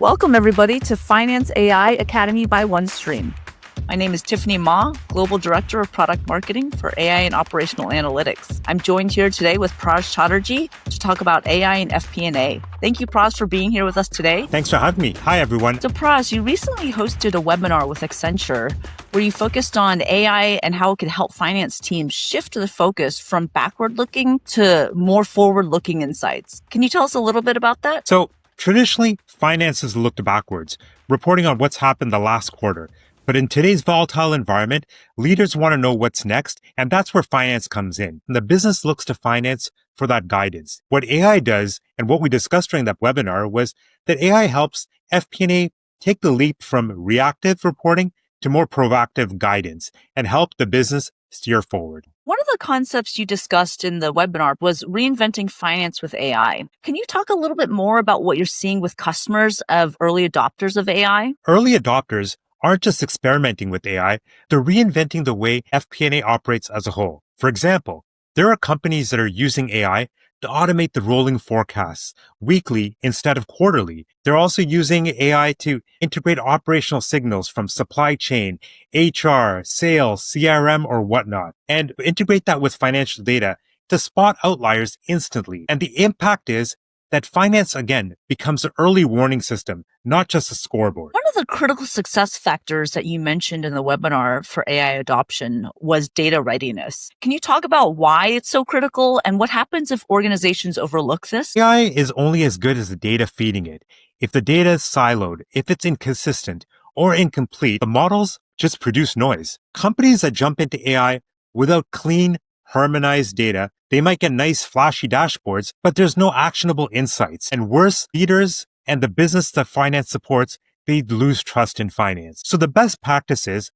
Welcome, everybody, to Finance AI Academy by OneStream. My name is Tiffany Ma, Global Director of Product Marketing for AI and Operational Analytics. I'm joined here today with Pras Chatterjee to talk about AI and FP&A. Thank you, Pras, for being here with us today. Thanks for having me. Hi, everyone. So, Pras, you recently hosted a webinar with Accenture where you focused on AI and how it could help finance teams shift the focus from backward-looking to more forward-looking insights. Can you tell us a little bit about that? So, traditionally, finance has looked backwards, reporting on what's happened the last quarter. But in today's volatile environment, leaders want to know what's next, and that's where finance comes in. And the business looks to finance for that guidance. What AI does, and what we discussed during that webinar, was that AI helps FP&A take the leap from reactive reporting to more proactive guidance and help the business steer forward. One of the concepts you discussed in the webinar was reinventing finance with AI. Can you talk a little bit more about what you're seeing with customers of early adopters of AI? Early adopters aren't just experimenting with AI, they're reinventing the way FP&A operates as a whole. For example, there are companies that are using AI to automate the rolling forecasts weekly instead of quarterly. They're also using AI to integrate operational signals from supply chain, HR, sales, CRM, or whatnot, and integrate that with financial data to spot outliers instantly. And the impact is that finance, again, becomes an early warning system, not just a scoreboard. One of the critical success factors that you mentioned in the webinar for AI adoption was data readiness. Can you talk about why it's so critical and what happens if organizations overlook this? AI is only as good as the data feeding it. If the data is siloed, if it's inconsistent or incomplete, the models just produce noise. Companies that jump into AI without clean, harmonized data, they might get nice flashy dashboards, but there's no actionable insights. And worse, leaders and the business that finance supports, they lose trust in finance. So the best practice is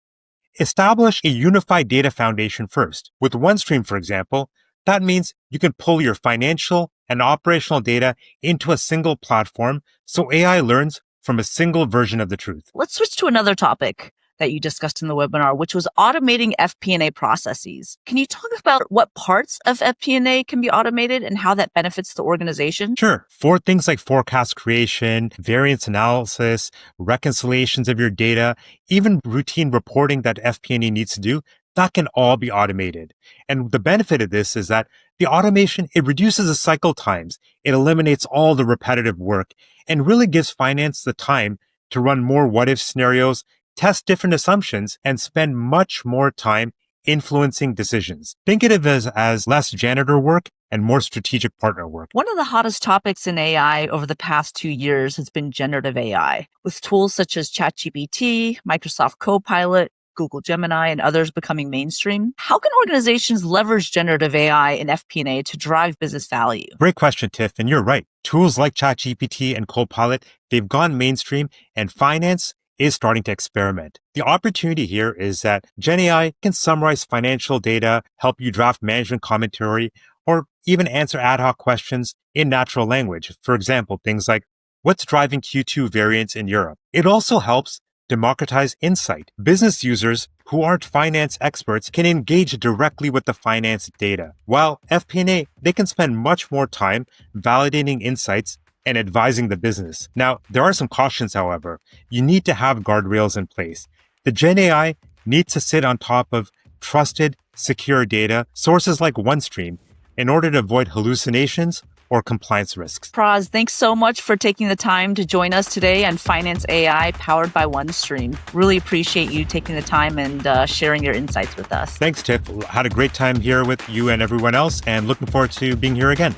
establish a unified data foundation first. With OneStream, for example, that means you can pull your financial and operational data into a single platform so AI learns from a single version of the truth. Let's switch to another topic that you discussed in the webinar, which was automating FP&A processes. Can you talk about what parts of FP&A can be automated and how that benefits the organization? Sure. For things like forecast creation, variance analysis, reconciliations of your data, even routine reporting that FP&A needs to do, that can all be automated. And the benefit of this is that the automation, it reduces the cycle times, it eliminates all the repetitive work, and really gives finance the time to run more what-if scenarios, test different assumptions, and spend much more time influencing decisions. Think of it as less janitor work and more strategic partner work. One of the hottest topics in AI over the past 2 years has been generative AI, with tools such as ChatGPT, Microsoft Copilot, Google Gemini, and others becoming mainstream. How can organizations leverage generative AI and FP&A to drive business value? Great question, Tiff, and you're right. Tools like ChatGPT and Copilot, they've gone mainstream, and finance is starting to experiment. The opportunity here is that Gen AI can summarize financial data, help you draft management commentary, or even answer ad hoc questions in natural language. For example, things like, what's driving Q2 variance in Europe? It also helps democratize insight. Business users who aren't finance experts can engage directly with the finance data, while FP&A, they can spend much more time validating insights and advising the business. Now, there are some cautions, however. You need to have guardrails in place. The Gen AI needs to sit on top of trusted, secure data, sources like OneStream, in order to avoid hallucinations or compliance risks. Pras, thanks so much for taking the time to join us today on Finance AI powered by OneStream. Really appreciate you taking the time and sharing your insights with us. Thanks, Tiff. Had a great time here with you and everyone else, and looking forward to being here again.